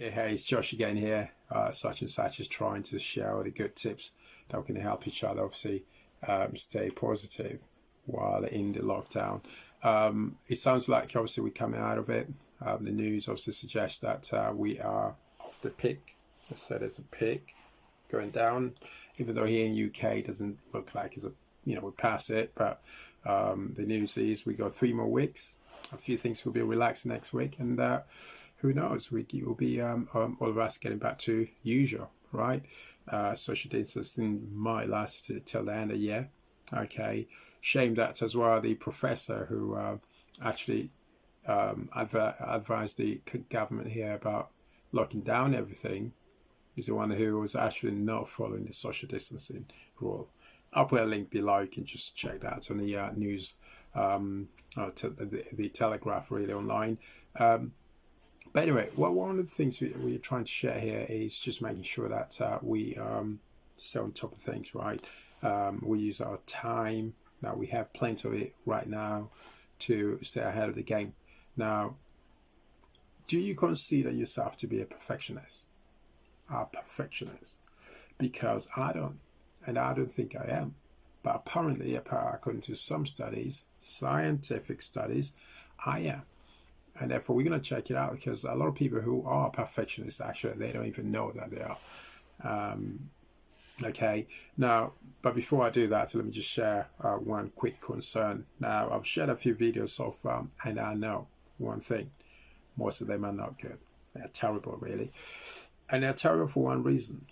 Hey, it's Josh again here. Such and Such is trying to share all the good tips that can help each other, obviously, stay positive while in the lockdown. It sounds like obviously we're coming out of it. The news obviously suggests that we are off the peak. So there's a peak going down, even though here in UK it doesn't look like it's we're past it. But the news is we got 3 more weeks. A few things will be relaxed next week, and who knows? It will be all of us getting back to usual, right? Social distancing might last till the end of the year. Okay, shame that as well. The professor who actually advised the government here about locking down everything is the one who was actually not following the social distancing rule. I'll put a link below. You can just check that on the news, the Telegraph, really online. But anyway, one of the things we're trying to share here is just making sure that we stay on top of things, right? We use our time. Now, we have plenty of it right now to stay ahead of the game. Now, do you consider yourself to be a perfectionist? A perfectionist? Because I don't, and I don't think I am. But apparently, according to some studies, scientific studies, I am. And therefore, we're going to check it out, because a lot of people who are perfectionists, actually, they don't even know that they are. Okay. Now, but before I do that, let me just share one quick concern. Now, I've shared a few videos so far, and I know one thing. Most of them are not good. They're terrible, really. And they're terrible for one reason.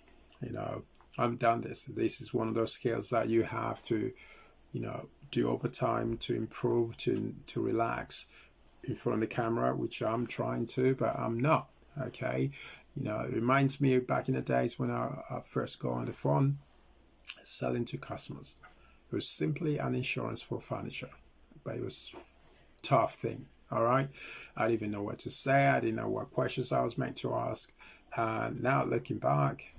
I've done this. This is one of those skills that you have to, do over time to improve, to relax in front of the camera, which I'm trying to, but I'm not. Okay, it reminds me of back in the days when I first got on the phone selling to customers. It was simply an insurance for furniture, but it was a tough thing. All right, I didn't even know what to say. I didn't know what questions I was meant to ask. And now looking back,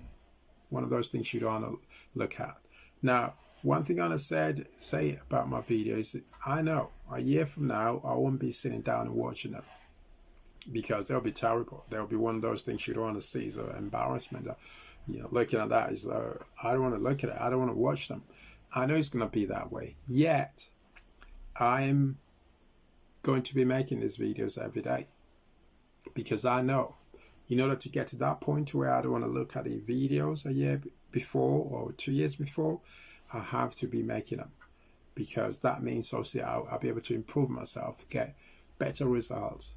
one of those things you don't want to look at. Now, one thing I want to say about my videos, I know a year from now, I won't be sitting down and watching them, because they'll be terrible. They'll be one of those things you don't want to see. It's an embarrassment. Looking at that is, I don't want to look at it. I don't want to watch them. I know it's going to be that way. Yet, I'm going to be making these videos every day, because I know in order to get to that point where I don't want to look at the videos a year before or 2 years before, I have to be making them, because that means obviously I'll be able to improve myself, get better results,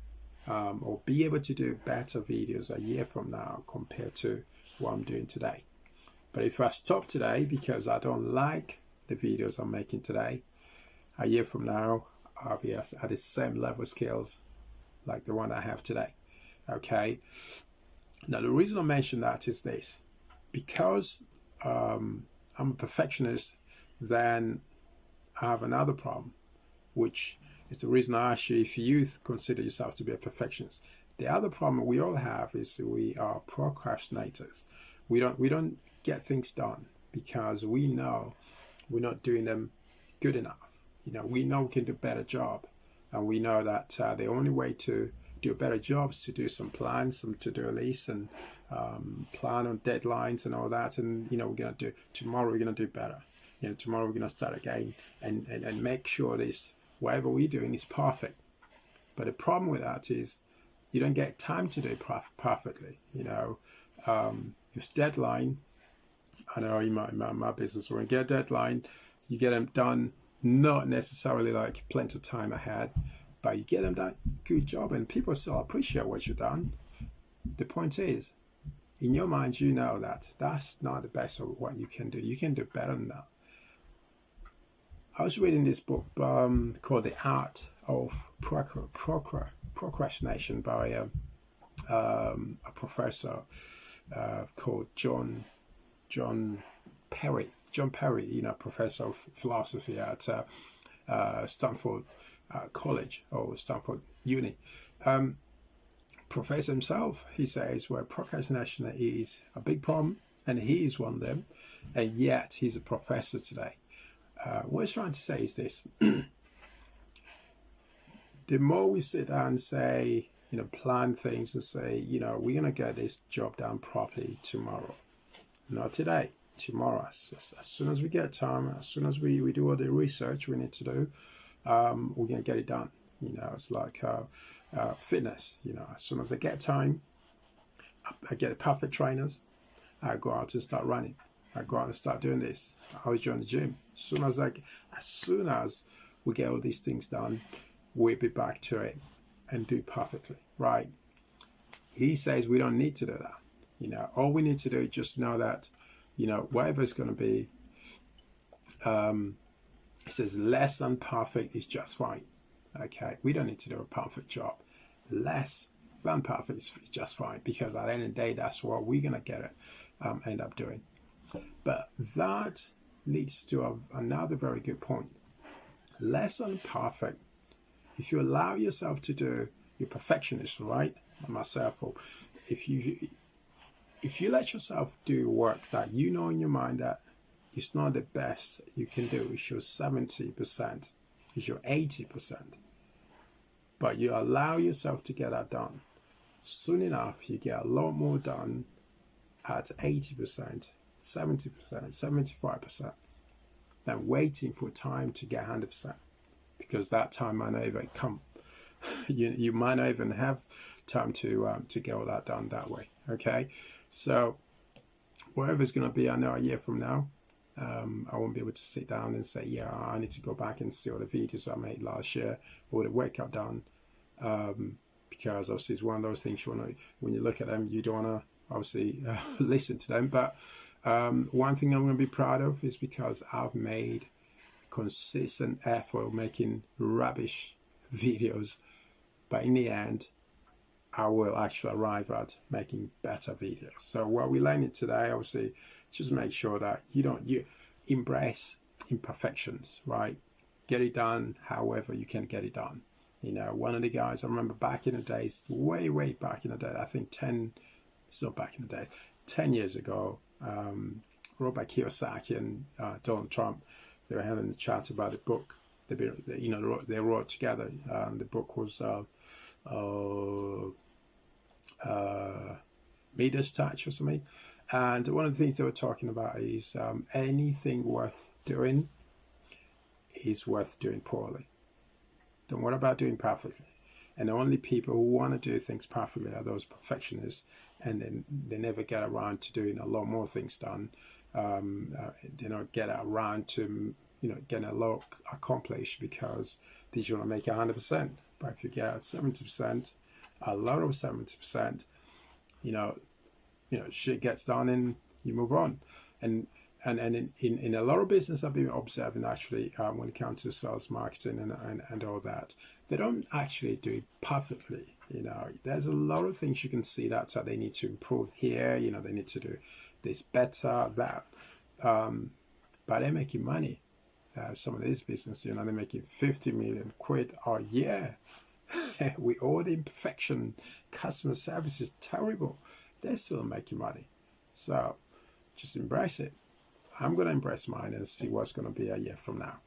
or be able to do better videos a year from now compared to what I'm doing today. But if I stop today because I don't like the videos I'm making today, a year from now I'll be at the same level of skills like the one I have today. Okay. Now, the reason I mention that is this: because I'm a perfectionist, then I have another problem, which is the reason I ask you if you consider yourself to be a perfectionist. The other problem we all have is we are procrastinators. We don't get things done because we know we're not doing them good enough. We know we can do a better job, and we know that the only way to do a better job is to do some plans, some to-do lists, and plan on deadlines and all that. And we're gonna do tomorrow. We're gonna do better. Tomorrow we're gonna start again and make sure this whatever we're doing is perfect. But the problem with that is you don't get time to do it perfectly. If it's deadline, I know in my business, when you get a deadline, you get them done, not necessarily like plenty of time ahead, but you get them done, good job, and people still appreciate what you've done. The point is, in your mind, you know that that's not the best of what you can do. You can do better than that. I was reading this book called The Art of Procrastination by a professor called John Perry. John Perry, professor of philosophy at Stanford College or Stanford Uni. Professor himself, he says, well, procrastination is a big problem, and he is one of them, and yet he's a professor today. What he's trying to say is this: the more we sit down and say, plan things and say, we're going to get this job done properly tomorrow. Not today, tomorrow. As soon as we get time, as soon as we do all the research we need to do, we're going to get it done. It's like fitness. As soon as I get time, I get the perfect trainers. I go out and start running. I go out and start doing this. I always join the gym. As soon as we get all these things done, we'll be back to it and do perfectly, right? He says we don't need to do that. All we need to do is just know that, whatever it's going to be, he says less than perfect is just fine. Okay, we don't need to do a perfect job. Less than perfect is just fine, because at the end of the day, that's what we're going to end up doing. But that leads to another very good point. Less than perfect. If you allow yourself to do, you're perfectionist, right? Myself, or if you let yourself do work that in your mind that it's not the best you can do, it's your 70%, it's your 80%, but you allow yourself to get that done, soon enough you get a lot more done at 80%, 70%, 75% than waiting for time to get 100%, because that time might not even come. you might not even have time to get all that done that way. Okay, so wherever it's going to be, I know a year from now, I won't be able to sit down and say, yeah, I need to go back and see all the videos I made last year, or the work I've done, because obviously it's one of those things when you look at them, you don't want to obviously listen to them. But one thing I'm going to be proud of is because I've made consistent effort making rubbish videos, but in the end I will actually arrive at making better videos. So what we're learning today, obviously, just make sure that you embrace imperfections, right? Get it done however you can get it done. One of the guys I remember back in the days, way back in the day, I think 10 years ago, Robert Kiyosaki and Donald Trump, they were having a chat about the book they wrote together. The book was Midas Touch or something. And one of the things they were talking about is anything worth doing is worth doing poorly. Don't worry about doing perfectly. And the only people who want to do things perfectly are those perfectionists, and then they never get around to doing a lot more things done. They don't get around to getting a lot accomplished because they just want to make 100%. But if you get 70%, a lot of 70%, shit gets done and you move on. And in a lot of business I've been observing actually, when it comes to sales, marketing and all that, they don't actually do it perfectly. There's a lot of things you can see that they need to improve here. They need to do this better, that. But they're making money. Some of these businesses, they're making 50 million quid a year. With all the imperfection, customer service is terrible. They're still making money. So just embrace it. I'm going to embrace mine and see what's going to be a year from now.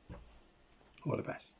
All the best.